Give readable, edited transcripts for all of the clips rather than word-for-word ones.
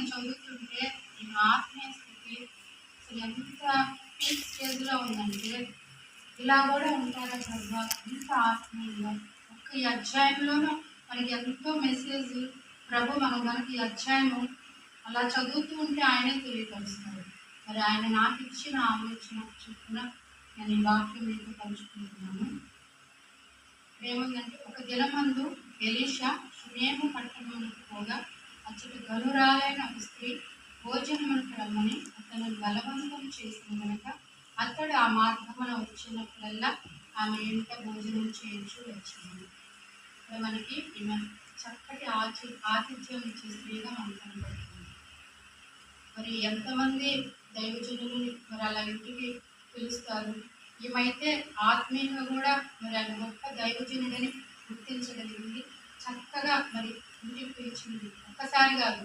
నేను చదువుతుంటే నేను ఆత్మీయ స్థితి అసలు ఎంత పీక్ స్టేజ్లో ఉందంటే, ఇలా కూడా ఉంటారా ప్రభా, ఎంత ఆత్మీయంగా. ఒక్క ఈ అధ్యాయంలోనూ మనకి ఎంతో మెసేజ్ ప్రభు మనం మనకి ఈ అధ్యాయము అలా చదువుతూ ఉంటే ఆయనే తెలియపరుస్తారు. మరి ఆయన నాకు ఇచ్చిన ఆలోచన చొప్పున నేను ఈ వాక్యం మీతో పంచుకుంటున్నాను. ఏముందంటే, ఒక దినమందు ఎలీషా షునేము పట్టణంలోకి పోగా అచ్చటి గనురాలైన ఒక స్త్రీ భోజనములకు రమ్మని అతను బలవంతం చేసిన కనుక అతడు ఆ మార్గమున వచ్చినప్పుడల్లా ఆమె ఇంట భోజనం చేయించు వచ్చింది. ఇక్కడ మనకి ఈమె చక్కటి ఆతిథ్యం ఇచ్చే స్త్రీగా మనకు కనబడుతుంది. మరి ఎంతమంది దైవజనులని మరి అలా ఇంటికి పిలుస్తారు. ఈమైతే ఆత్మీయంగా కూడా మరి ఆయన గొప్ప దైవజనుడని గుర్తించగలిగింది. చక్కగా మరి ఇంటికి పిలిచింది. ఒక్కసారి కాదు,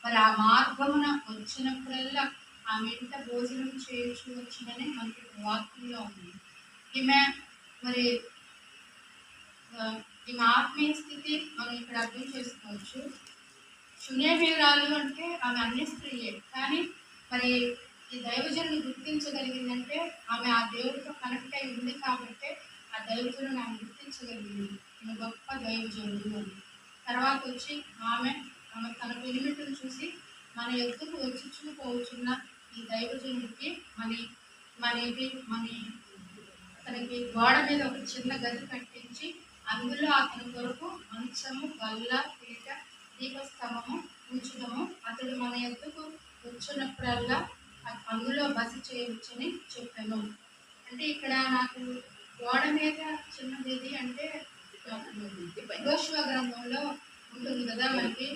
మరి ఆ మార్గమున వచ్చినప్పుడల్లా ఆమె ఇంట భోజనం చేయొచ్చు వచ్చిందని మనకి వాక్యంలో ఉంది. ఈమె మరి ఈమె ఆత్మీయ స్థితి మనం ఇక్కడ అర్థం చేసుకోవచ్చు. శూన్యమేరాలు అంటే ఆమె అన్య స్త్రీయే, కానీ మరి ఈ దైవజనుని గుర్తించగలిగిందంటే ఆమె ఆ దేవుడితో కనెక్ట్ అయి ఉంది కాబట్టి ఆ దైవజనుని ఆమె గుర్తించగలిగింది. ఈమె గొప్ప దైవజనుడు అని. తర్వాత వచ్చి ఆమె తన పెనిమిటిని చూసి మన ఎద్దుకు వచ్చి చూపోవచ్చున్న ఈ దైవజనుడికి అతనికి గోడ మీద ఒక చిన్న గది కట్టించి అందులో అతని కొరకు మంచము, బల్ల, పీట, దీపస్తంభము ఉంచుదాము. అతడు మన ఎద్దుకు వచ్చినప్పుడల్లా అందులో బస చేయవచ్చని చెప్పాను. అంటే ఇక్కడ నాకు గోడ మీద చిన్న గది అంటే యెహోషువ గ్రంథంలో ఉంటుంది కదా, మనకి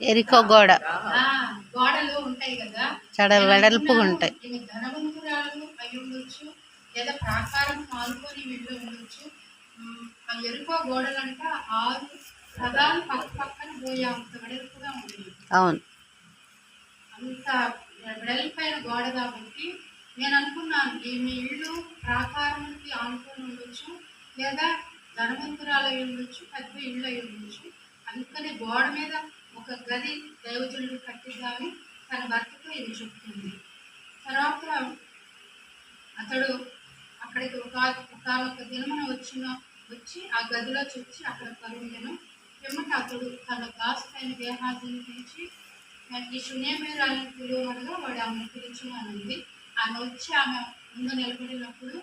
ఎరికో గోడలు ఉంటాయి కదా, వెడల్పు ఉంటాయి. ధనవంతురాలు అయి ఉండొచ్చు, లేదా ప్రాకారం ఆనుకొని వెళ్ళి ఉండొచ్చు. ఆ ఎరుకో గోడలంట 6 ప్రధాన పక్కన పోయే అంత వెడల్పుగా ఉంటుంది. అవును, అంత వెడల్పైన గోడ కాబట్టి నేను అనుకున్నాను ఈమె ఇల్లు ప్రాకారానికి ఆనుకొని ఉండొచ్చు, లేదా ధనవంతురాలు అయి ఉండొచ్చు, పెద్ద ఇల్లు అయి ఉండొచ్చు. అందుకని గోడ మీద ఒక గది దైవజనుడు కట్టిద్దామని తన భర్తతో ఇది చెప్తుంది. తర్వాత అతడు అక్కడికి ఒక దినమున వచ్చి ఆ గదిలో చూచి అక్కడ కరుండెను. పిమ్మట అతడు తన దాసుడైన గేహాజీని పిలిచి ఈ షూనేమీరాలను పిలువగా వాడు ఆమెను పిలిచినది. ఆమె వచ్చి ఆమె ముందు నిలబడినప్పుడు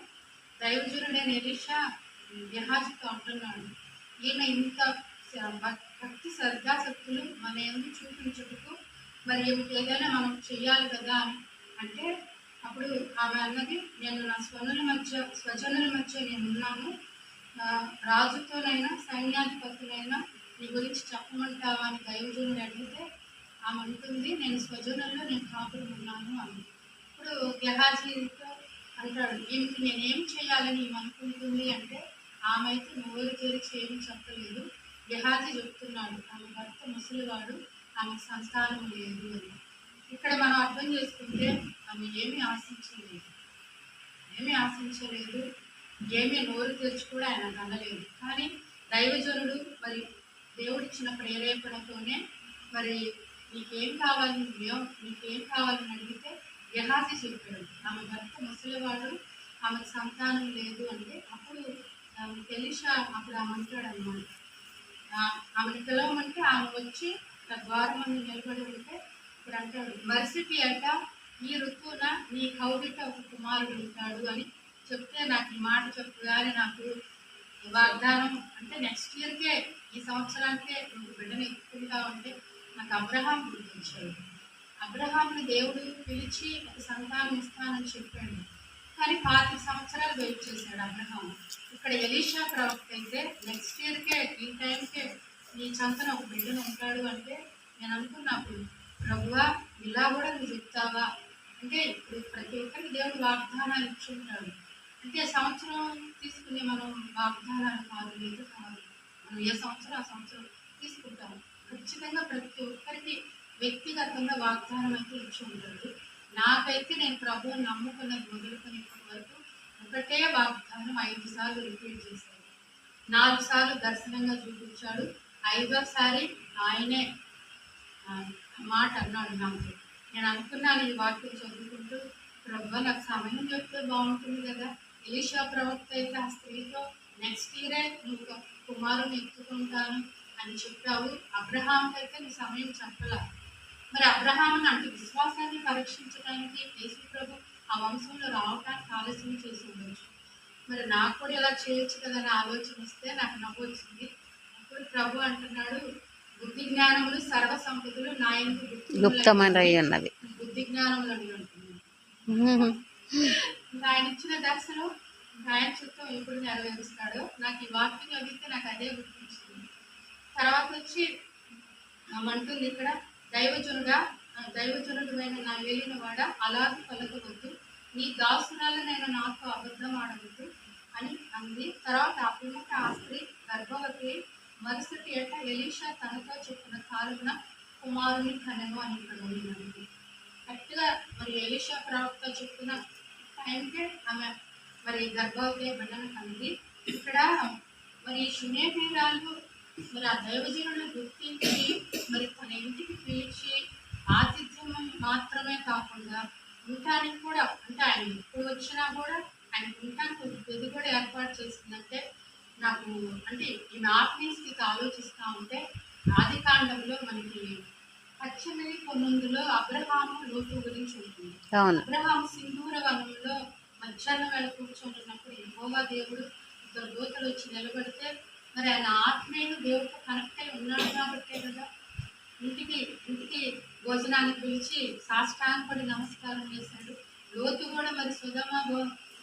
దైవజనుడైన ఎలీషా గేహాజీతో అంటున్నాడు, ఈయన ఇంత భక్తి శ్రద్ధాశక్తులు మన ఏమి చూపించుటకు మరి ఏదైనా మనం చెయ్యాలి కదా అని అంటే, అప్పుడు ఆమె అన్నది, నేను నా స్వజనుల మధ్య నేను ఉన్నాను, రాజుతోనైనా సైన్యాధిపతులైనా నీ గురించి చెప్పమంటావా అని దైవజనుడు అడిగితే ఆమె అంటుంది, నేను స్వజనుల్లో నేను కాపురం ఉన్నాను అని. ఇప్పుడు గెహాజీతో అంటాడు, ఈమెకి నేనేం చేయాలని ఈమె అనుకుంటుంది అంటే, ఆమె అయితే నోరు తెరిచి ఏమీ చెప్పలేదు. గెహాజీ చెప్తున్నాడు ఆమె భర్త ముసలివాడు, ఆమె సంతానం లేదు అని. ఇక్కడ మనం అర్థం చేసుకుంటే ఆమె ఏమీ ఆశించలేదు, ఏమీ నోరు తెరిచి కూడా ఆయన అనలేదు. కానీ దైవజనుడు మరి దేవుడిచ్చిన ప్రేరేపణతోనే మరి నీకేం కావాలని అడిగితే గెహాజీ చెప్పాడు ఆమె భర్త ముసలివాడు, ఆమెకు సంతానం లేదు అంటే, అప్పుడు ఎలీషా అప్పుడు ఆమె అంటాడు అన్నమాట, ఆమెను పిలవమంటే ఆమె వచ్చి ద్వారం మంది నిలబడి ఉంటే ఇప్పుడు అంటాడు, మరుసటి ఏట ఈ ఋతువున నీ కౌగిట ఒక కుమారుడు ఉంటాడు అని చెప్తే, నాకు ఈ మాట చెప్పగానే నాకు వాగ్దానం అంటే నెక్స్ట్ ఇయర్కే, ఈ సంవత్సరానికే నువ్వు బిడ్డను ఎత్తుకుంటా ఉంటే నాకు అబ్రహాం గుర్తించాడు. అబ్రహాంని దేవుడు పిలిచి ఒక సంతానం ఇస్తానని చెప్పాడు, కానీ 40 సంవత్సరాలు వెయిట్ చేశాడు అబ్రహాం. ఇక్కడ ఎలీషా ప్రవక్త అయితే నెక్స్ట్ ఇయర్కే ఈ టైంకే నీ చంతన ఒక బిడ్డను ఉంటాడు అంటే, నేను అనుకున్నప్పుడు ప్రభువా ఇలా కూడా నువ్వు చెప్తావా అంటే, ఇప్పుడు ప్రతి ఒక్కరికి దేవుడు వాగ్దానాలు ఇచ్చుంటాడు. అంటే సంవత్సరం తీసుకునే మనం వాగ్దానాలు కాదు, లేదు కాదు, మనం ఏ సంవత్సరం ఆ సంవత్సరం తీసుకుంటాం. ఖచ్చితంగా ప్రతి ఒక్కరికి వ్యక్తిగతంగా వాగ్దానం అయితే ఇచ్చి ఉంటాడు. నాకైతే నేను ప్రభువుని నమ్ముకున్నది మొదలుకొని ఇప్పటి వరకు ఒకటే వాగ్దానం 5 సార్లు రిపీట్ చేశాడు. 4 సార్లు దర్శనంగా చూపించాడు. 5వ సారి ఆయనే మాట అన్నాడు నాకు. నేను అనుకున్నాను ఈ వాక్యం చదువుకుంటూ, ప్రభు నాకు సమయం చెప్తే బాగుంటుంది కదా. ఎలీషా ప్రవక్త అయితే ఆ స్త్రీతో నెక్స్ట్ ఇయరే నువ్వు కుమారుని ఎత్తుకుంటాను అని చెప్పావు. అబ్రహాంకి అయితే నీ సమయం చెప్పలా. మరి అబ్రహాముని అంటే విశ్వాసాన్ని పరీక్షించడానికి యేసు ప్రభు ఆ వంశంలో రావడానికి ఆలస్యం చేసి ఉండొచ్చు. మరి నాకు కూడా ఇలా చేయొచ్చు కదా అని ఆలోచన వస్తే నాకు నవ్వు వచ్చింది. అప్పుడు ప్రభు అంటున్నాడు, బుద్ధి జ్ఞానములు సర్వ సంపదలు నా యందు గుప్తమై ఉన్నవి. బుద్ధి జ్ఞానములు అని అంటున్నాడు. ఇంకా ఆయన ఇచ్చిన దర్శనం ఆయన చిత్తం ఎప్పుడు నెరవేరుస్తాడో నాకు ఈ వాక్యం చదివితే నాకు అదే గుర్తించింది. తర్వాత వచ్చి అంటుంది ఇక్కడ, దైవజనుడైన నా వేలిన వాడ అలాగే పలకవద్దు, నీ దాసురాలనైనా నాతో అబద్ధం ఆడవద్దు అని అంది. తర్వాత ఆ పిమ్మట ఆ స్త్రీ గర్భవతి మరుసటి ఏట ఎలీషా తనతో చెప్పిన కాలున కుమారుని కనెను అని ఇక్కడ ఉంది. కరెక్ట్గా మరి ఎలీషా ప్రవక్త చెప్పిన టైంకే ఆమె మరి గర్భవతి బిడ్డను కంది. ఇక్కడ మరి షునేమీరాలు మరి ఆ దైవజనులను గుర్తించి మరి తన ఇంటికి పిలిచి ఆతిథ్యం మాత్రమే కాకుండా ఉండటానికి కూడా, అంటే ఆయన ఎప్పుడు వచ్చినా కూడా ఆయన ఉండటానికి ఒక గది కూడా ఏర్పాటు చేసిందంటే నాకు అంటే ఈమె ఆత్మీయ స్థితి ఆలోచిస్తూ ఉంటే ఆది కాండంలో మనకి 18:9 అబ్రహాము లోతు గురించి ఉంటుంది. అబ్రహాము సింధూర వనంలో మధ్యాహ్నం వేళ కూర్చొని ఉన్నప్పుడు యెహోవా దేవుడు ఇద్దరు దూతలు వచ్చి నిలబడితే మరి ఆయన ఆత్మీయుడు దేవుడితో కనెక్ట్ అయి ఉన్నాడు కాబట్టే కదా ఇంటికి భోజనానికి పిలిచి సాష్టాంగపడి నమస్కారం చేశాడు. లోతు కూడా మరి సుధమ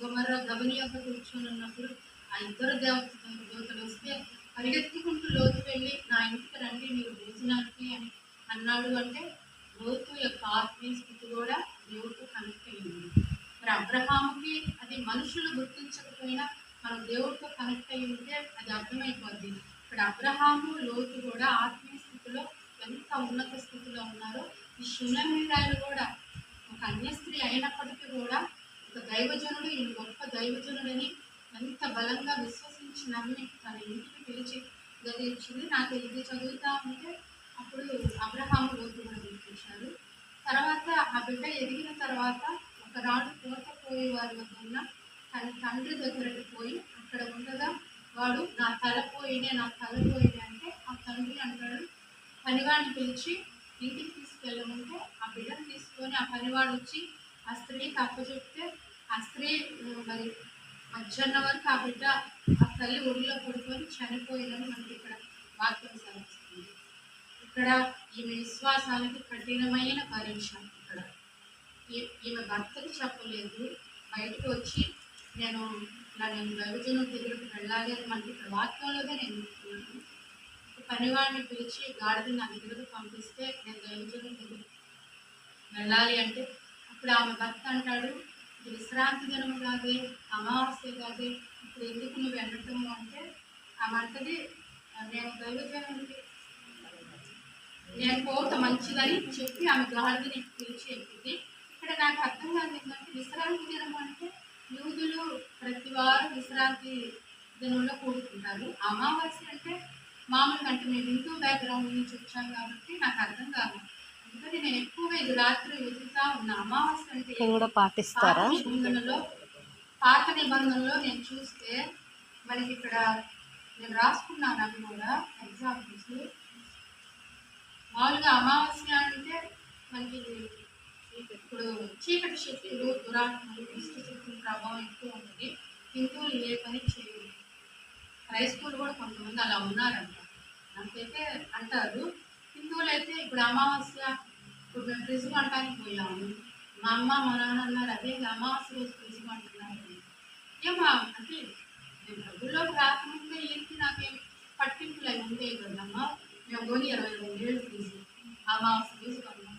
గొమర్ర గబని యొక్క కూర్చొని ఉన్నప్పుడు ఆ ఇద్దరు దూతలు వస్తే పరిగెత్తుకుంటూ లోతు వెళ్ళి నా ఇంటికి రండి మీరు భోజనానికి అని అన్నాడు. అంటే లోతు యొక్క ఆత్మీయ స్థితి కూడా దేవుడితో కనెక్ట్ అయ్యింది. మరి అబ్రహాముకి అది మనుషులు గుర్తించకపోయినా మనం దేవుడితో కనెక్ట్ అయ్యి ఉంటే అది అర్థమైపోద్ది. ఇక్కడ అబ్రహాము లోతు కూడా ఆత్మీయ స్థితిలో ఎంత ఉన్నత స్థితిలో ఉన్నారో ఈ షునేమీరాలు కూడా ఒక అన్య స్త్రీ అయినప్పటికీ కూడా ఒక దైవజనుడు, ఈ గొప్ప దైవజనుడని ఎంత బలంగా విశ్వసించి నమ్మి తన ఇంటికి పిలిచి గది ఇచ్చింది. నాకు ఇది చదువుతా ఉంటే అప్పుడు అబ్రహాము లోతు కూడా గుర్తించారు. తర్వాత ఆ బిడ్డ ఎదిగిన తర్వాత ఒకనాడు పోతపోయే వారి వద్ద ఉన్న తన తండ్రి దగ్గరకు పోయి అక్కడ ఉండగా వాడు నా తల పోయినే అంటే ఆ తండ్రి అంటాడు పనివాడిని పిలిచి ఇంటికి తీసుకెళ్ళమంటే ఆ బిడ్డను తీసుకొని ఆ పనివాడు వచ్చి ఆ స్త్రీకి అప్పచెప్తే ఆ స్త్రీ మరి మధ్యాహ్నం వరకు ఆ బిడ్డ ఆ తల్లి ఒడిలో పడుకొని చనిపోయిందని మనకి ఇక్కడ వాక్యం సాధిస్తుంది. ఇక్కడ ఈమె విశ్వాసానికి కఠినమైన పరీక్ష. ఇక్కడ ఈమె భర్తకి చెప్పలేదు, బయటకు వచ్చి నేను దైవజనుడి దగ్గరికి వెళ్ళాలి అని మనకి ఇక్కడ వాక్యంలోనే నేను చెప్తున్నాను. పనివాడిని పిలిచి గాడిని నా దగ్గరకు పంపిస్తే నేను దైవజనుడి దగ్గరికి వెళ్ళాలి అంటే అప్పుడు ఆమె భర్త అంటాడు, విశ్రాంతి దినము కాదే, అమావాస్య కాదే, ఇప్పుడు ఎందుకు నువ్వు వెళ్ళటము అంటే ఆమె అంటది నేను దైవజనుడికి నేను పోత మంచిదని చెప్పి ఆమె గాడిని పిలిచి ఎక్కింది. ఇక్కడ నాకు అర్థం కాదు ఏంటంటే విశ్రాంతి దినం అంటే యూదులు ప్రతి వారు విశ్రాంతి దినంలో కూడుకుంటారు. అమావాస్య అంటే మామూలుగా అంటే మేము హిందూ బ్యాక్గ్రౌండ్ నుంచి వచ్చాం కాబట్టి నాకు అర్థం కాదు. అందుకని నేను ఎక్కువగా ఇది రాత్రి వెతుకుతా ఉన్న అమావాస్య అంటే కూడా పాటిస్తారా? పాత నిబంధనలో నేను చూస్తే మనకి ఇక్కడ నేను రాసుకున్నాను అవి కూడా ఎగ్జాంపుల్స్. మామూలుగా అమావాస్య అంటే మనకి ఇప్పుడు చీకటి శక్తులు, దురాత్మలు, దుష్ట శక్తుల ప్రభావం ఎక్కువ ఉంటుంది. హిందువులు ఏ పని చేయరు, క్రైస్తవులు కూడా కొంతమంది అలా ఉన్నారంట. నాకైతే అంటారు హిందువులు అయితే ఇప్పుడు అమావాస్య ఇప్పుడు మేము ఫ్రిడ్జ్ వంటడానికి పోయాము, మా అమ్మ మా నాన్న అన్నారు అదే అమావాస్య రోజు ఫ్రిడ్జ్ వంటున్నారు. ఏమో అంటే నేను డబ్బుల్లోకి రాకముందే ఏంటి నాకేం పట్టింపులు అవి ఉండేవి కదమ్మా. మేము కొని 22 ఏళ్ళు ఫ్రిడ్జ్ అమావాస్య రోజు కొన్నాం.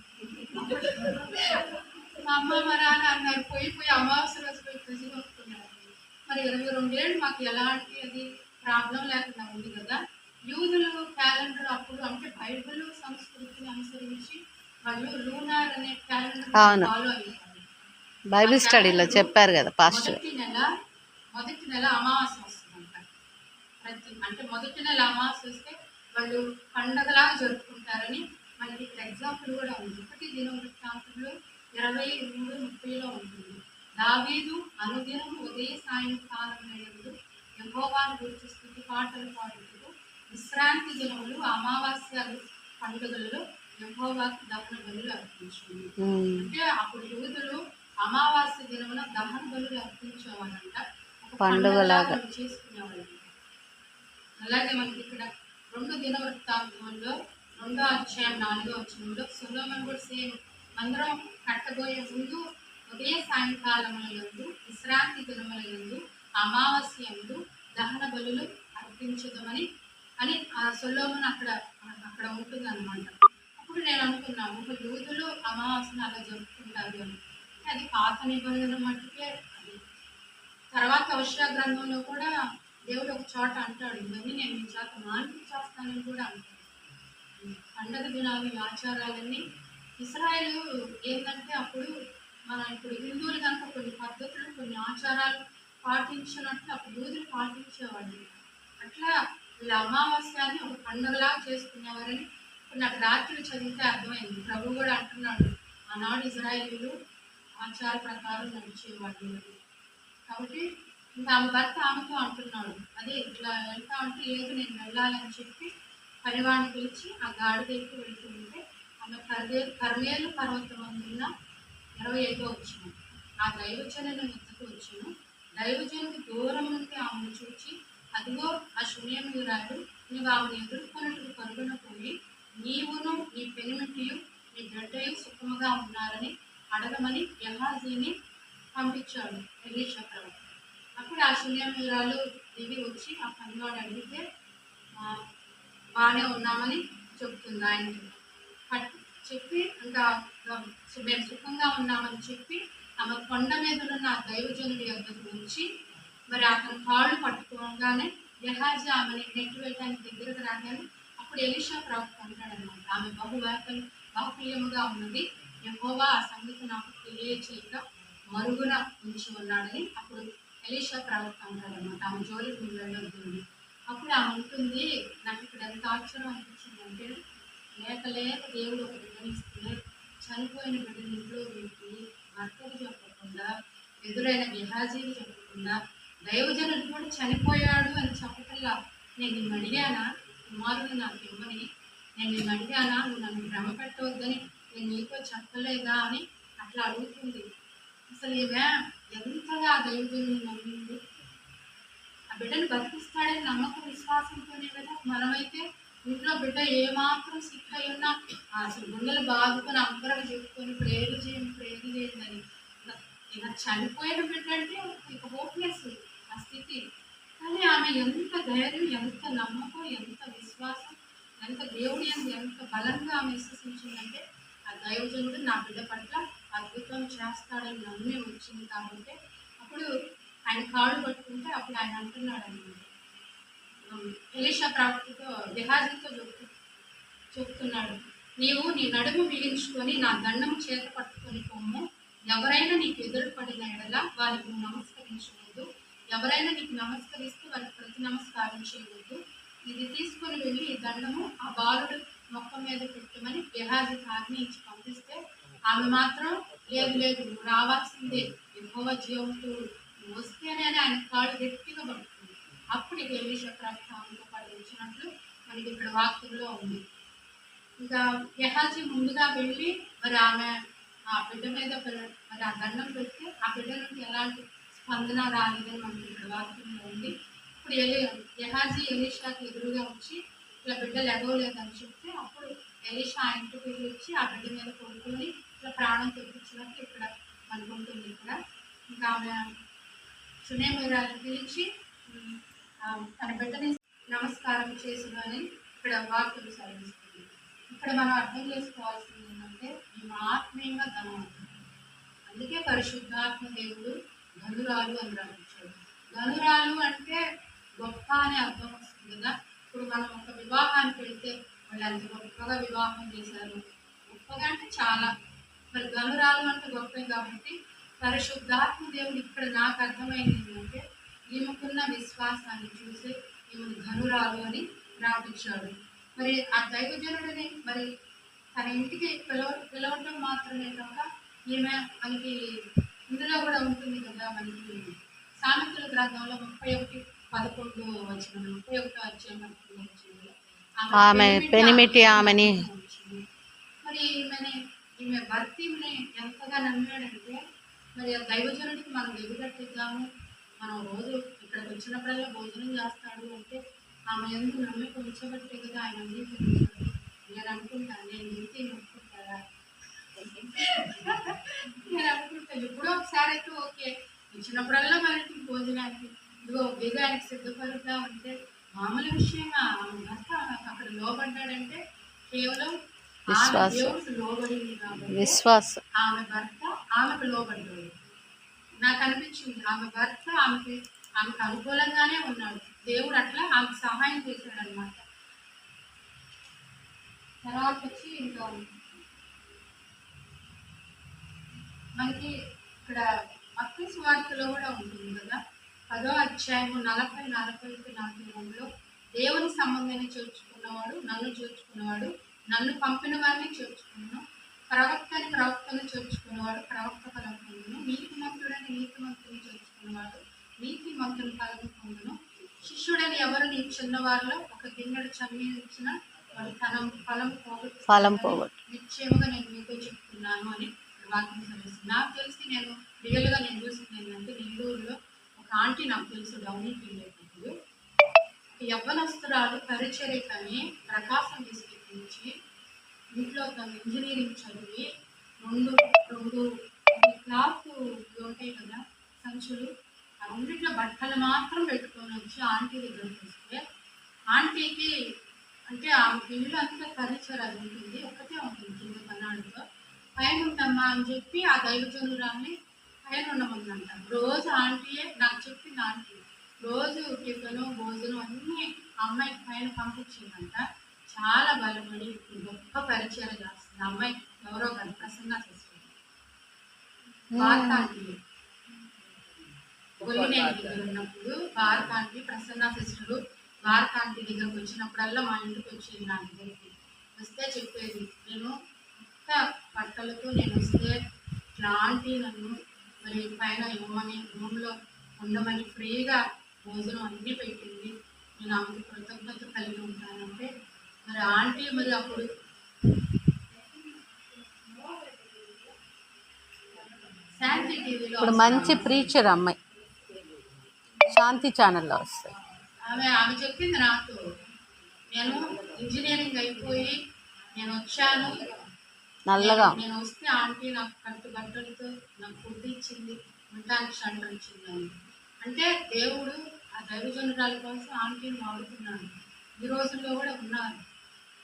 మా అమ్మ మా నాన్న అన్నారు పోయి అమావాస్య రోజు పోయి ఫ్రిడ్జ్ కొనుక్కున్నారు. మరి 22 ఏళ్ళు మాకు ఎలాంటి అది ప్రాబ్లం లేకుండా ఉంది కదా. యూదులు క్యాలెండర్ అప్పుడు అంటే బైబిల్ సంస్కృతిని అనుసరించి వాళ్ళు లూనార్ అనే క్యాలెండర్ ఫాలో అయ్యారు. బైబిల్ స్టడీలో చెప్పారు కదా పాస్టర్. మొదటి నెల అమావాస్య వస్తుందంట. అంటే మొదటి నెల అమావాస్య వస్తే వాళ్ళు పండగలాగా జరుపుకుంటారని మనకి ఇక్కడ ఎగ్జాంపుల్ కూడా ఉంది. 1 దినవృత్తాంతంలో 23:30 ఉంటుంది. దావీదు అనుదినం ఉదయ సాయంకాలములందు యెహోవాను గురించి స్తుతి పాటలు పాడుతూ విశ్రాంతి దినములు అమావాస్య పండుగలలో యెహోవాకు దహన బలులు అర్పించింది. అంటే అప్పుడు యూదులు అమావాస్య దినమున దహన బలులు అర్పించేవారంట, ఒక పండుగలాగా చేసుకునేవాళ్ళు. అలాగే మనకి ఇక్కడ 2 దినవృత్తాంతంలో 2వ అధ్యాయం 4వ వచనంలో సొలొమోను కూడా సేమ్ మందిరం కట్టబోయే ముందు ఉదయ సాయంకాలములందు విశ్రాంతి దినములందు అమావాస్య యందు దహన బలులు అర్పించదమని అని సొలొమోను అక్కడ ఉంటుంది అనమాట. అప్పుడు నేను అనుకున్నాను, ఒక యూదులు అమావాస్యను అలా జరుపుకుంటారు అని. అది పాత నిబంధన మట్టుకే. అది తర్వాత హోషేయ గ్రంథంలో కూడా దేవుడు ఒక చోట అంటాడు, ఇవన్నీ నేను మీ చేత మాన్పించేస్తానని కూడా అంటాడు. పండగ దినాలు ఆచారాలన్నీ ఇశ్రాయేలు ఏంటంటే అప్పుడు ఇప్పుడు హిందువులు కనుక కొన్ని పద్ధతులు కొన్ని ఆచారాలు పాటించినట్లు అప్పుడు యూదులు పాటించేవాళ్ళు. అట్లా వీళ్ళ అమావాస్యాన్ని ఒక పండుగలాగా చేసుకునేవారని నాకు రాత్రి చదివితే అర్థమైంది. ప్రభు కూడా అంటున్నాడు, ఆనాడు ఇశ్రాయేలీయులు ఆచార ప్రకారం నడిచేవాళ్ళు. కాబట్టి ఇంకా ఆమె భర్త ఆమెతో అంటున్నాడు, అదే ఇట్లా వెళ్తా ఉంటే లేదు నేను వెళ్ళాలని చెప్పి పనివాడిని పిలిచి ఆ గాడి దగ్గరికి వెళ్తూ ఉంటే ఆమె కర్మేలు పర్వతం అందున్న 25వ వచనం ఆ దైవజనుని వద్దకు వచ్చాను. దైవజనుడు దూరం నుండి ఆమెను చూచి, అదిగో ఆ షూనేమీయురాలు, నీవు ఆమెను ఎదుర్కొన్నట్టు పరుగున పోయి నీవును నీ పెనిమిటియు నీ బిడ్డయు సుఖముగా ఉన్నారని అడగమని గెహాజీని పంపించాడు ఎలీషా ప్రవక్త. అప్పుడు ఆ షూనేమీయురాలు దిగి వచ్చి ఆ పనివాడు అడిగితే బాగానే ఉన్నామని చెప్తుంది. ఆయనకి చెప్పి ఇంకా మేము సుఖంగా ఉన్నామని చెప్పి ఆమె కొండ మీద ఉన్న ఆ దైవజనుడి వద్దకు వచ్చి మరి అతని కాళ్ళు పట్టుకోగానే గెహాజీ ఆమెని నెట్టి వేయడానికి దగ్గరకు రాగానే అప్పుడు ఎలీషా ప్రవక్త అంటాడనమాట, ఆమె బాహుల్యముగా ఉన్నది, యెహోవా ఆ సంగతి నాకు తెలియచేయక మరుగున ఉంచి ఉన్నాడని అప్పుడు ఎలీషా ప్రవక్త అంటాడనమాట. ఆమె జోలికి నువ్వు వెళ్ళొద్దు. అప్పుడు ఆమె ఉంటుంది, నాకు ఇక్కడ ఎంత ఆశ్చర్యం అనిపించిందంటే, లేక దేవుడు ఒక బిడ్డనిస్తే చనిపోయిన బిడ్డని ఇంట్లో పెట్టి భర్తకు చెప్పకుండా ఎదురైన గెహాజీకి చెప్పకుండా దైవజనుడు కూడా చనిపోయాడు అని చెప్పటల్లా నేను నిన్ను అడిగానా కుమారుడు నాకు ఇవ్వని, నేను నిన్ను అడిగానా నువ్వు నన్ను భ్రమ పెట్టవద్దని నేను నీతో చెప్పలేదా అని అట్లా అడుగుతుంది. అసలు ఈమె ఎంతగా దైవజనుని నమ్మింది, ఆ బిడ్డను బతికిస్తాడని నమ్మకం విశ్వాసంతోనే కదా. మనమైతే ఇంట్లో బిడ్డ ఏమాత్రం సిక్ అయి ఉన్నా అసలు గుండెలు బాదుకొని అందరం చెప్పుకొని ఇప్పుడు ఏది చేయండి ఇలా చనిపోయిన బిడ్డ అంటే ఇక హోప్లెస్ ఆ స్థితి. కానీ ఆమె ఎంత ధైర్యం, ఎంత నమ్మకం, ఎంత విశ్వాసం, ఎంత దేవుడి ఎంత బలంగా ఆమె విశ్వసించిందంటే ఆ దైవజనుడు నా బిడ్డ పట్ల అద్భుతం చేస్తాడని నమ్మి వచ్చింది. కాబట్టి అప్పుడు ఆయన కాళ్ళు పట్టుకుంటే అప్పుడు ఆయన అంటున్నాడు అన్నమాట, ఎలీషా ప్రవక్తతో గెహాజీతో చెప్తున్నాడు, నీవు నీ నడుము బిగించుకొని నా దండము చేత పట్టుకొని పొమ్ము, ఎవరైనా నీకు ఎదురుపడిన ఎడల వారికి నువ్వు నమస్కరించవద్దు, ఎవరైనా నీకు నమస్కరిస్తే వారికి ప్రతి నమస్కారం చేయవద్దు, ఇది తీసుకొని వెళ్ళి ఈ దండము ఆ బాలుడు మొక్క మీద పెట్టమని గెహాజీకి ఆజ్ఞయించి పంపిస్తే ఆమె మాత్రం లేదు నువ్వు రావాల్సిందే, యెహోవా జీవంతుడు నువ్వు వస్తేనే అని ఆయన కాళ్ళు గట్టిగా పడుతుంది. అప్పుడు ఇక ఎలీషా ప్రవక్త ఆమెతో పాటు వచ్చినట్లు మనకి ఇక్కడ వాక్యంలో ఉంది. ఇంకా గెహాజీ ముందుగా వెళ్ళి మరి ఆమె ఆ బిడ్డ మీద మరి ఆ దండం పెడితే ఆ బిడ్డ నుండి ఎలాంటి స్పందన రాలేదని మనకి ఇక్కడ వాక్యంలో ఉంది. ఇప్పుడు గెహాజీ ఎలీషాకి ఎదురుగా వచ్చి ఇట్లా బిడ్డ లెగవలేదని చెప్తే అప్పుడు ఎలీషా ఆ ఇంటికి వెళ్ళి వచ్చి ఆ బిడ్డ మీద కొడుకుని ఇట్లా ప్రాణం తెప్పించినట్టు ఇక్కడ మనకు ఉంటుంది. ఇక్కడ ఇంకా ఆమె షూనేమీయురాలిని పిలిచి తన బిడ్డని నమస్కారం చేసుకొని ఇక్కడ వాక్యం సాగిస్తుంది. ఇక్కడ మనం అర్థం చేసుకోవాల్సింది ఏంటంటే ఈమె ఆత్మీయంగా ధనవంతుడు, అందుకే పరిశుద్ధాత్మ దేవుడు ధనురాలు అని రాయించాడు. ధనురాలు అంటే గొప్ప అనే అర్థం వస్తుంది కదా. ఇప్పుడు మనం ఒక వివాహానికి వెళితే వాళ్ళు ఎంత గొప్పగా వివాహం చేశారు, గొప్పగా అంటే చాలా, మరి ధనురాలు అంటే గొప్పే. కాబట్టి పరిశుద్ధాత్మ దేవుడు ఇక్కడ నాకు అర్థమైంది ఏంటంటే ఈమెకున్న విశ్వాసాన్ని చూసి ఈమెను ధనురాలు అని రాపించాడు. మరి ఆ దైవజనుడిని మరి తన ఇంటికి పిలవటం మాత్రమే కాక ఈమె మనకి ఇందులో కూడా ఉంటుంది కదా, మనకి సామెతల గ్రంథంలో 31:11 వచనం, 31 అధ్యాయం 11 వచనంలో ఆమె పెనిమిటి ఆమెని వచ్చింది. మరి ఈమె భర్త ఈమెని ఎంతగా నమ్మాడంటే, మరి ఆ దైవజనుడికి మనం ఎదుగట్టిద్దాము, మనం రోజు ఇక్కడికి వచ్చినప్పుడల్లా భోజనం చేస్తాడు అంటే ఆమె ఎందుకు నమ్మిక ఉంచబట్టే కదా ఆయన అంగీకరించాడు. నేను అనుకుంటాను, నేను ఇంటి నమ్ముకుంటారా, నేను అనుకుంటాను ఎప్పుడో ఒకసారి అయితే ఓకే, వచ్చినప్పుడల్లా మన ఇంటికి భోజనానికి ఇదిగో బిగానికి సిద్ధపరుద్దాం అంటే మామూలు విషయంగా ఆమె భర్త అక్కడ లోబడ్డాడంటే కేవలం ఆమె విశ్వాసం, దేవుడికి లోబడింది కాబట్టి విశ్వాసం. ఆమె భర్త ఆమెకు లోబడ్డాడు. నాకు అనిపించింది ఆమె భర్త ఆమెకు అనుకూలంగానే ఉన్నాడు, దేవుడు అట్లా ఆమెకు సహాయం చేశాడు అనమాట. తర్వాత వచ్చి ఇంకా మనకి ఇక్కడ మత్తయి సువార్తలో కూడా ఉంటుంది కదా, 10వ అధ్యాయము 40-44లో దేవుని సంబంధాన్ని చేర్చుకున్నవాడు నన్ను చేర్చుకున్నవాడు, నన్ను పంపిన వారిని చేర్చుకున్నాను, ప్రవక్తను చేర్చుకున్నవాడు ప్రవక్త ఫలం పొందును, నీతిమంతుడని నీతిమంతుని చేర్చుకున్నవాడు నీతిమంతుని ఫలం పొందును, శిష్యుడని ఎవరు నీ చిన్నవారిలో ఒక గిన్నెడు చమ్మి ఇచ్చిన వాడు తన ఫలం పోగొట్టు నిశ్చయముగా నేను మీతో చెప్తున్నాను అని వాక్యం చదివిస్తుంది. నాకు తెలిసి నేను రియల్గా నేను చూసింది ఏంటంటే, నెల్లూరులో ఒక ఆంటీ నాకు తెలుసు, డౌనికి వెళ్ళేటప్పుడు యవ్వనస్తురాలు పరిచర్యకని ప్రకాశం తీసుకెళ్ళించి ఇంట్లో తను ఇంజనీరింగ్ చదివి రెండు క్లాత్ ఉంటాయి కదా సంచులు, ఆ రెండిట్లో బట్టలు మాత్రం పెట్టుకొని వచ్చి ఆంటీ దగ్గరికి వస్తే, ఆంటీకి అంటే ఆమె ఇల్లు అంతా ఫర్నిచర్ అది ఉంటుంది, ఒక్కటే ఉంటుంది కింద కన్నాడుతో, పైన ఉంటామా అని చెప్పి ఆ దైవజనురాన్ని పైన ఉండమందంట. రోజు ఆంటీయే నాకు చెప్పింది, ఆంటీ రోజు టిఫిను భోజనం అన్నీ అమ్మాయికి పైన పంపించిందంట. చాలా బలపడి గొప్ప పరిచయం చేస్తుంది అమ్మాయి. ఎవరో కాదు, ప్రసన్న సిస్టర్, భారత ఆంటీ గొల్లినేని దగ్గర ఉన్నప్పుడు భారత ఆంటీ, ప్రసన్న సిస్టరు భారత ఆంటీ దగ్గరకు వచ్చినప్పుడల్లా మా ఇంటికి వచ్చేది, నా దగ్గరికి వస్తే చెప్పేది, నేను కొత్త బట్టలతో నేను వస్తే ఇట్లా ఆంటీ నన్ను మరి పైన ఇవ్వమని రూమ్లో ఉండమని ఫ్రీగా భోజనం అన్నీ పెట్టింది, నేను ఆమెకు కృతజ్ఞత కలిగి ఉంటానంటే, మరి ఆంటీ మరి అప్పుడు శాంతి టీవీలో ఇప్పుడు మంచి ప్రీచర్ అమ్మాయి, శాంతి ఛానల్లో వస్తాయి. ఆమె చెప్పింది నాతో, నేను ఇంజనీరింగ్ అయిపోయి నేను వచ్చాను, నల్లగా నేను వస్తే ఆంటీ నాకు కట్టు బట్టలతో నాకు ఫుడ్ ఇచ్చింది, ఉండడానికి షెల్టర్ ఇచ్చిందని. అంటే దేవుడు ఆ దైవజనురాల కోసం ఆంటీని వాడుతున్నాడు. ఈ రోజుల్లో కూడా ఉన్నారు.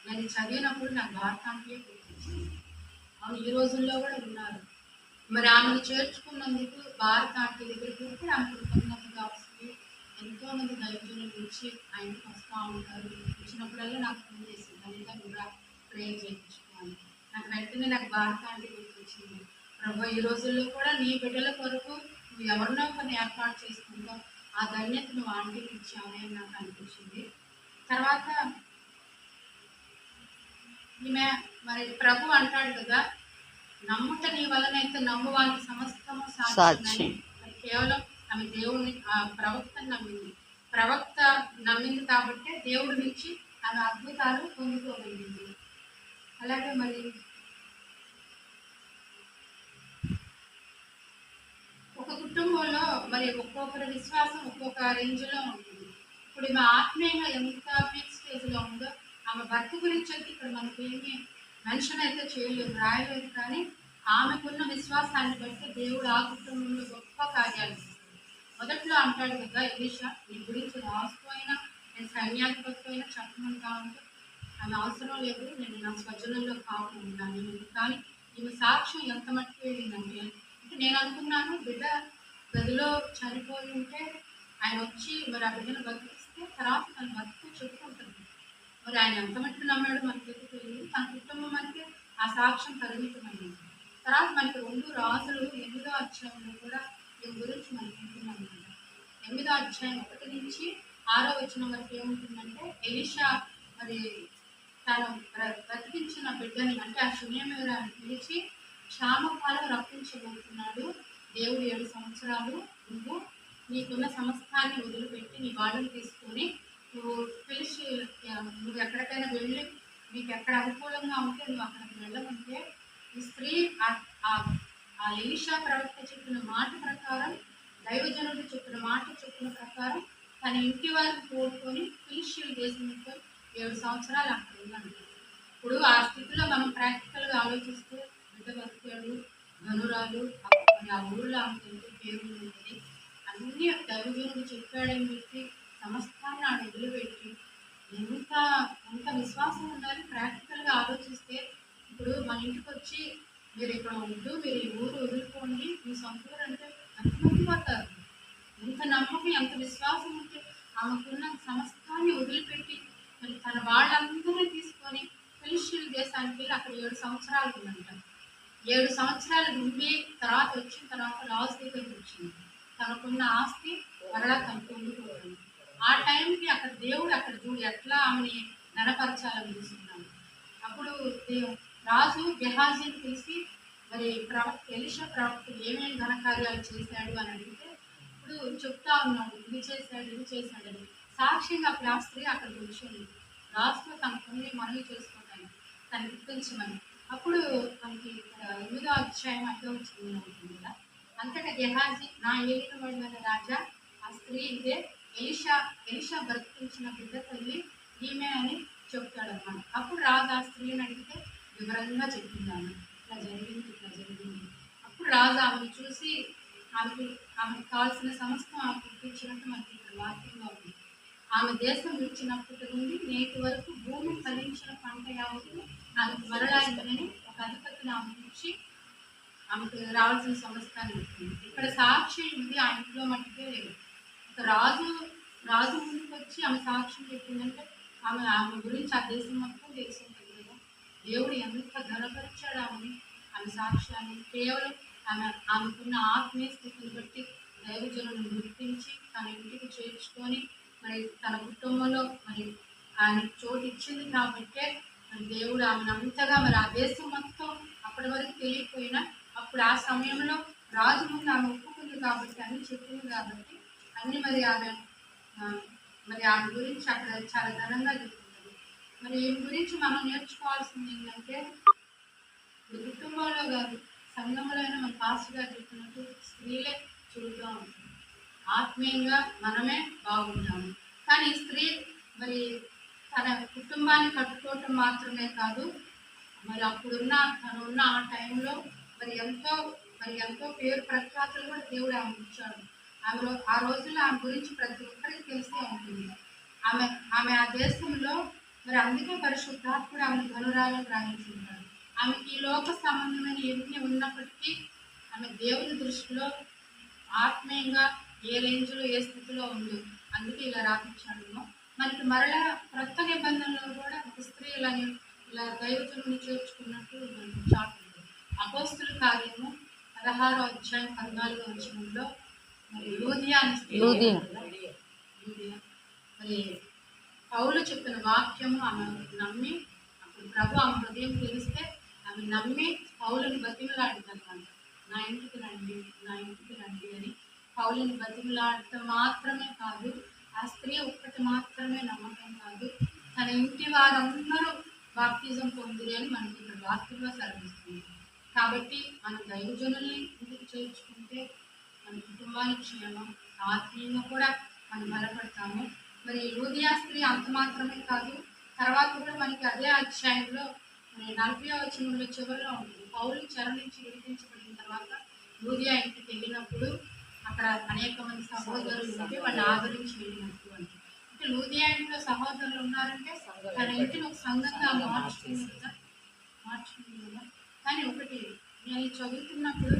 నేను చదివినప్పుడు నాకు భారత ఆంటీయే గుర్తించింది. ఆమె ఈ రోజుల్లో కూడా ఉన్నారు. మరి ఆమెను చేర్చుకున్నందుకు భారత ఆంటీ దగ్గరికి వస్తే ఆమె కృతజ్ఞతగా వస్తుంది. ఎంతోమంది దైవజనుల నుంచి ఆ ఇంటికి వస్తూ ఉంటారు. వచ్చినప్పుడల్లా నాకు ఫోన్ చేసింది, అనిత కూడా ప్రేయర్ చేయించుకోవాలి. నాకు వెంటనే నాకు భారత ఆంటీ గుర్తొచ్చింది. ప్రభు ఈ రోజుల్లో కూడా నీ బిడ్డల కొరకు నువ్వు ఎవరినో కొన్ని ఏర్పాటు చేసుకుంటావు, ఆ ధన్యత నువ్వు ఆంటీకి ఇచ్చావని అని నాకు అనిపించింది. తర్వాత ఈమె మరి ప్రభు అంటాడు కదా, నమ్ముట నీ వలనైతే నమ్మువానికి సమస్తము సాధ్యమని. కేవలం ఆమె దేవుడిని ఆ ప్రవక్తను నమ్మింది. ప్రవక్త నమ్మింది కాబట్టి దేవుడి నుంచి ఆమె అద్భుతాలు పొందుకోగలిగింది. అలాగే మరి ఒక కుటుంబంలో మరి ఒక్కొక్కరి విశ్వాసం ఒక్కొక్క రేంజ్లో ఉంటుంది. ఇప్పుడు ఈమె ఆత్మీయంగా ఎంత పీక్ స్టేజ్లో ఉందో, ఆమె భర్త గురించి అయితే ఇక్కడ మనకి ఏమీ మెన్షన్ అయితే చేయలేదు, రాయలేదు. కానీ ఆమెకున్న విశ్వాసాన్ని బట్టి దేవుడు ఆ కుటుంబంలో గొప్ప కార్యాలు చేస్తాడు. మొదట్లో అంటాడు కదా, ఎలీషా నీ గురించి రాసుకోయినా నేను సైన్యాధిపతి అయినా చెప్పమంటా ఉంటే ఆమె అవసరం లేదు, నేను నా స్వజనంలో కాపు ఉంటాను. కానీ ఈమె సాక్ష్యం ఎంత మట్టుకు వెళ్ళిందంటే, నేను అనుకున్నాను బిడ్డ గదిలో చనిపోయి ఉంటే ఆయన వచ్చి మరి ఆ బిడ్డను బతికిస్తే తర్వాత తన బతుకు చెప్పుకుంటుంది. మరి ఆయన ఎంత మట్టుకు నమ్మాడు మనకి తెలియదు. తన కుటుంబం మనకి ఆ సాక్ష్యం పరిమితమైంది. తర్వాత మనకి 2 రాజులు 8వ అధ్యాయంలో కూడా దీని గురించి మనకి ఉంటుందన్నమాట. 8వ అధ్యాయం 1 నుంచి 6వ వచనం వరకు ఏముంటుందంటే, ఎలీషా మరి తను బ్రతికించిన బిడ్డని అంటే ఆ షునేమీయురాన్ని పిలిచి క్షామకాలం రప్పించబోతున్నాడు దేవుడు. 7 సంవత్సరాలు నువ్వు నీకున్న సమస్తాన్ని వదిలిపెట్టి నీ బాడని తీసుకొని నువ్వు పిలిచి నువ్వు ఎక్కడికైనా వెళ్ళి నీకు ఎక్కడ అనుకూలంగా ఉంటే నువ్వు అక్కడికి వెళ్ళమంటే ఈ స్త్రీ ఆ ఎలీషా ప్రవక్త చెప్పిన మాట ప్రకారం, దైవజనుడు చెప్పిన మాట చెప్పిన ప్రకారం తన ఇంటి వారిని కోరుకొని ఫిలిష్తీయుల దేశంతో 7 సంవత్సరాలు అక్కడ ఉన్నాడు. ఇప్పుడు ఆ స్థితిలో మనం ప్రాక్టికల్గా ఆలోచిస్తే బిడ్డ బతికాడు, ధనురాలు, ఆ ఊళ్ళో ఆమెకు ఎంతో పేరు ఉంటుంది, అన్ని దైవజనుడు చెప్పాడని చెప్పి సమస్తాన్ని ఆడ వదిలిపెట్టి ఎంత ఎంత విశ్వాసం ఉండాలి. ప్రాక్టికల్గా ఆలోచిస్తే ఇప్పుడు మన ఇంటికి వచ్చి మీరు ఇక్కడ ఉంటూ మీరు ఈ ఊరు వదులుకోండి, మీ సొంత ఊరు అంటే ఎంతమంది పోతారు. ఎంత నమ్మకం, ఎంత విశ్వాసం ఉంటే ఆమెకున్న సమస్తాన్ని వదిలిపెట్టి మరి తన వాళ్ళందరినీ తీసుకొని ఫిలిష్తీయుల దేశానికి వెళ్ళి అక్కడ 7 సంవత్సరాలు ఉందంట. 7 సంవత్సరాలు ఉండి తర్వాత వచ్చిన తర్వాత రాజు దగ్గరికి వచ్చింది. తనకున్న ఆస్తి మరలా తనకు ఉండిపోతుంది. ఆ టైంకి అక్కడ దేవుడు అక్కడ చూడు ఎట్లా ఆమెని నడపరచాలని చూస్తున్నాడు. అప్పుడు రాజు గెహాజీని పిలిచి మరి ప్రవక్త ఎలీషా ప్రవక్తుడు ఏమేమి ఘనకార్యాలు చేశాడు అని అడిగితే ఇప్పుడు చెప్తా ఉన్నాడు, ఇది చేశాడని సాక్ష్యంగా అప్పుడు ఆ స్త్రీ అక్కడ కూర్చొని రాజుతో తనకుని మనవి చేసుకోవటానికి తను గుర్తించమని. అప్పుడు మనకి 8వ అధ్యాయం 5వ వచనం ఉంటుంది కదా, అంతటా గెహాజీ నా ఏలినబడిన రాజా ఆ స్త్రీ ఇదే, ఎలీషా బ్రతికించిన బిడ్డ తల్లి ఈమె అని చెప్తాడు అన్నమాట. అప్పుడు రాజు ఆ స్త్రీని అడిగితే వివరంగా చెప్తున్నాను, ఇట్లా జరిగింది. అప్పుడు రాజు ఆమెను చూసి ఆమెకు కావాల్సిన సమస్తం ఆమె పుట్టించినట్టు మనకి ఇక్కడ వాక్యంగా ఉంది. ఆమె దేశం విడిచినప్పటి నుండి నేటి వరకు భూమి ఫలించిన పంట యావత్తు ఆమెకు మరలాయిందని ఒక అధిపతిని ఆమెకు ఇచ్చి ఆమెకు రావాల్సిన సమస్తాన్ని ఇస్తుంది. ఇక్కడ సాక్షి ఉంది, ఆ ఇంట్లో మట్టుకే లేదు. రాజు ముందుకు వచ్చి ఆమె సాక్ష్యం చెప్పిందంటే ఆమె గురించి ఆ దేశం మొత్తం తెలిసి ఉంటుంది కదా. దేవుడు ఎంత ఘనపరిచాడు ఆమె సాక్ష్యాన్ని. కేవలం ఆమెకున్న ఆత్మీయ స్థితిని బట్టి దైవజనులను గుర్తించి తన ఇంటికి చేర్చుకొని మరి తన కుటుంబంలో మరి ఆయన చోటు ఇచ్చింది కాబట్టే మరి దేవుడు ఆమెను అంతగా మరి ఆ దేశం మొత్తం అప్పటి వరకు తెలియకపోయినా అప్పుడు ఆ సమయంలో రాజు ముందు ఆమె ఒప్పుకుంది కాబట్టి అన్ని చెప్పింది కాబట్టి అన్ని మరి ఆమె గురించి అక్కడ చాలా ఘనంగా చెప్తుంది. మరి ఈమె గురించి మనం నేర్చుకోవాల్సింది ఏంటంటే ఇప్పుడు కుటుంబంలో కాదు సంఘంలో అయినా మన పాస్టర్ గారు చెప్పినట్టు స్త్రీలే చూడుతూ ఉంటుంది. ఆత్మీయంగా మనమే బాగుంటాము. కానీ స్త్రీ మరి తన కుటుంబాన్ని కట్టుకోవటం మాత్రమే కాదు, మరి తనున్న ఆ టైంలో మరి ఎంతో పేరు ప్రఖ్యాతులు కూడా దేవుడు ఆమె ఇచ్చాడు. ఆ రోజుల్లో ఆమె గురించి ప్రతి ఒక్కరికి తెలిసే ఉంటుంది. ఆమె ఆ దేశంలో మరి అందుకే పరిశుద్ధాత్ముడు ఆమె ధనురాలను గ్రహించుంటాడు. ఆమెకి ఈ లోక సంబంధమైన ఎన్ని ఉన్నప్పటికీ ఆమె దేవుని దృష్టిలో ఆత్మీయంగా ఏ రేంజ్లో ఏ స్థితిలో ఉంది, అందుకే ఇలా రాపించాడు. మనకి మరలా క్రొత్త నిబంధనలో కూడా ఒక స్త్రీ ఇలా దైవజనుని చేర్చుకున్నట్టు మనకి చాటు ఉంది. అపోస్తుల కార్యము 16వ అధ్యాయం 14వ వచనంలో మరి లూదియా మరి పౌలు చెప్పిన వాక్యము ఆమె నమ్మి అప్పుడు ప్రభు ఆమె హృదయం తెలిస్తే ఆమె నమ్మి పౌలుని బతిమలాడిందన్నమాట. నా ఇంటికి రండి అని పౌలుని బతిమలాడటం మాత్రమే కాదు, ఆ స్త్రీ ఒక్కటి మాత్రమే నమ్మకం కాదు, తన ఇంటి వారందరూ బాప్తిజం పొందిరి అని మనకి ఇక్కడ వాక్యంలో సెలవిస్తుంది. కాబట్టి మనం దైవజనుల్ని ఇంటికి చేర్చుకుంటే మన కుటుంబానికి క్షేమం, ఆత్మీయంగా కూడా మనం బలపడతాము. మరి లూదియా స్త్రీ అంత మాత్రమే కాదు, తర్వాత కూడా మనకి అదే అధ్యాయంలో 40వ వచనంలో చివరిలో ఉంటుంది. పౌలు చెర నుంచి విడిపించబడిన తర్వాత లూదియా ఇంటికి వెళ్ళినప్పుడు అక్కడ అనేక మంది సహోదరులు ఉంటే వాళ్ళు ఆదరించి వెళ్ళినట్టు అంటే లూదియా ఇంట్లో సహోదరులు ఉన్నారంటే తన ఇంటిని ఒక సంఘంగా మార్చుకుంది కదా. కానీ ఒకటి నేను చదువుతున్నప్పుడు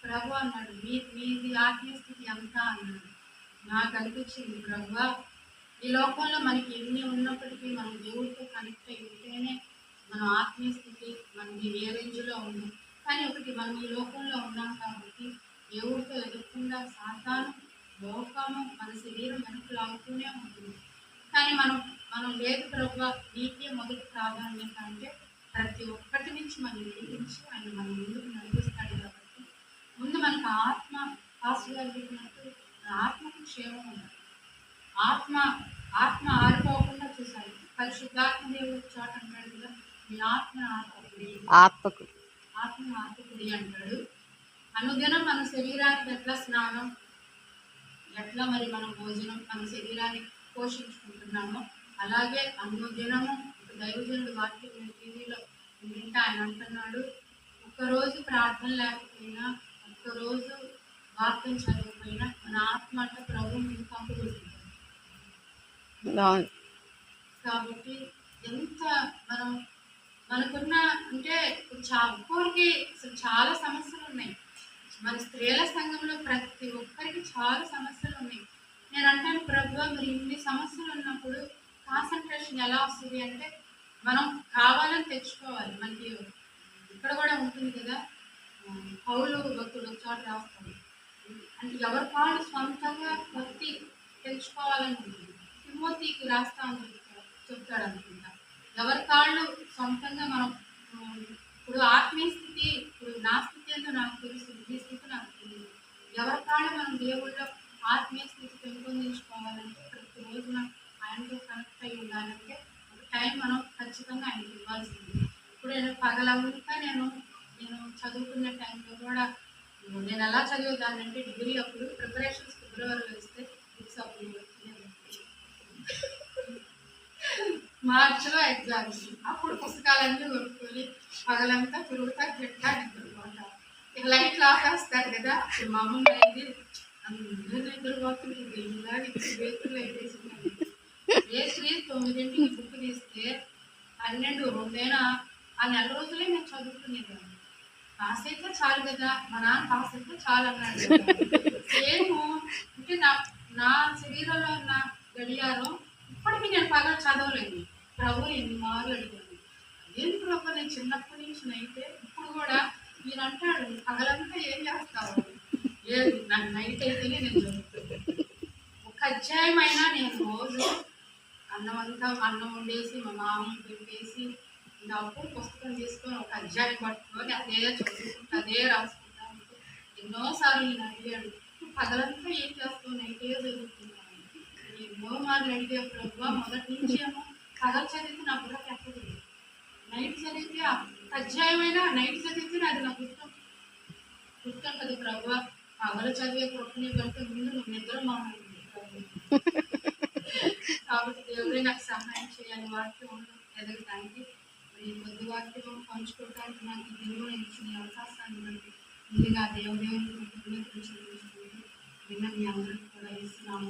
ప్రభు అన్నాడు, మీది ఆత్మీయ స్థితి అంతా అన్నాడు. నాకు అనిపించింది ప్రభు ఈ లోకంలో మనకి ఎన్ని ఉన్నప్పటికీ మనం దేవుడితో కనెక్ట్ అయి ఉంటేనే మన ఆత్మీయ స్థితి మనకి ఏ రేంజ్లో ఉంది. కానీ ఒకటి మనం ఈ లోకంలో ఉన్నాం కాబట్టి దేవుడితో ఎదుర్కొండా సాతాను లోకము మన శరీరం వెనక్కి లాగుతూనే ఉంటుంది. కానీ మనం మనం లేదు ప్రభు నీకే మొదటి ప్రాధాన్యత అంటే ప్రతి ఒక్కటి నుంచి మనం విడిపించి ఆయన మన ముందుకు నడిపిస్తాడు కాబట్టి ముందు మనకు ఆత్మ ఆశీర్వదించినట్టు ఆత్మకు క్షేమం ఉండాలి. ఆత్మ ఆత్మ ఆరిపోకుండా చూసాలి. పరిశుద్ధాత్మ దేవుడు చోట అంటాడు కదా, మీ ఆత్మ ఆత్మకుడి ఆత్మకు ఆత్మ ఆత్మకుడి అంటాడు. అనుదినం మన శరీరానికి ఎట్లా స్నానం, ఎట్లా మరి మనం భోజనం మన శరీరాన్ని పోషించుకుంటున్నామో అలాగే అనుదినము దైవజనుడు వాక్యం టీవీలో వింటే ఆయన అంటున్నాడు, ఒక్కరోజు ప్రార్థన లేకపోయినా ఒక్కరోజు వాక్యం చదవకపోయినా మన ఆత్మ అంటే ప్రభు మీద పంపుకుంటుంది. కాబట్టి ఎంత మనం మనకున్న అంటే ఒక్కొరికి అసలు చాలా సమస్యలు ఉన్నాయి. మన స్త్రీల సంఘంలో ప్రతి ఒక్కరికి చాలా సమస్యలు ఉన్నాయి. నేను అంటాను ప్రభు మరి ఇన్ని సమస్యలు ఉన్నప్పుడు కాన్సన్ట్రేషన్ ఎలా వస్తుంది అంటే మనం కావాలని తెచ్చుకోవాలి. మనకి ఇక్కడ కూడా ఉంటుంది కదా, పౌలు భక్తుడు ఒక చోట రాస్తాడు అంటే ఎవరి కాళ్ళు సొంతంగా భక్తి తెచ్చుకోవాలని ఉంటుంది. తిమోతికి రాస్తా అని చెప్తాడు అనుకుంటా. ఎవరి కాళ్ళు సొంతంగా మనం ఇప్పుడు ఆత్మీయ స్థితి, ఇప్పుడు నా స్థితి ఏంటో నాకు తెలుసు, ఈ స్థితి నాకు తెలియదు. ఎవరి కాళ్ళు మనం దేవుళ్ళో ఆత్మీయ స్థితి పెంపొందించుకోవాలంటే ప్రతిరోజున ఆయనతో కనెక్ట్ అయి ఉండాలంటే ఒక టైం మనం ఖచ్చితంగా ఆయనకి ఇవ్వాల్సింది. ఇప్పుడు నేను పగలంతా నేను చదువుకునే టైంలో కూడా నేను ఎలా చదివేదాన్ని అంటే డిగ్రీ అప్పుడు ప్రిపరేషన్స్ ఫిబ్రవరిలో ఇస్తే బుక్స్ అప్పుడు మార్చిలో ఎగ్జామ్స్, అప్పుడు పుస్తకాలన్నీ కొనుక్కొని పగలంతా తిరుగుతా గట్లా నిద్రపోతా. ఇక లైట్లు ఆపేస్తారు కదా, మా అమ్మమ్మ అనేది అందరూ నిద్రపోతుంది. ఇలాగ వేతులు వేసేసింది. వేసి 9ంటికి బుక్ తీస్తే 12, 2 ఆ నెల రోజులే నేను చదువుకునేదాన్ని. పాస్ అయితే చాలు కదా, మా నాన్న పాస్ అయితే చాలు అన్నాడు. సేమ్ అంటే నా శరీరంలో ఉన్న గడియారం ఇప్పటికీ నేను పగలు చదవలేదు. ప్రభు ఎన్ని మార్లు అడిగాను, అదేం ప్రభు నేను చిన్నప్పటి నుంచి అయితే ఇప్పుడు కూడా నేను అంటాడు పగలంతా ఏం చేస్తావు, లేదు నాకు నైట్ అయితేనే నేను చదువుతాను. ఒక అధ్యాయం అయినా నేను రోజు అన్నం వండేసి మా మామూలు పెట్టేసి ఇంకా అప్పుడు పుస్తకం తీసుకొని ఒక అధ్యాయం పట్టుకొని అదే చదువుకుంటా అదే రాసుకుంటా. ఎన్నోసార్లు నేను అడిగాడు, పగలంతా ఏం చేస్తావు, నైటే చదువుతున్నాను. ఎన్నో మార్లు అడిగే ప్రభు మొదటి నుంచి ఏమో పగలు చదివితే నా బుర్ర ఎక్కదు, నైట్ చదివితే అధ్యాయం అయినా నైట్ చదివితే అది నాకు గుర్తుంటుంది. ప్రభు పగలు చదివే కృపని కంటే ముందు నువ్వు నిద్ర మాట్లాడుతుంది కాబట్టి దేవుడే నాకు సహాయం చేయాలి. వాక్యం ఎదగటానికి ఈ కొద్ది వాక్యం పంచుకోవడానికి నాకు దేవుడు ఇచ్చిన అవకాశాన్ని బట్టి ముందుగా దేవుని విన్న మీ అందరికీ కూడా ఇస్తున్నాము.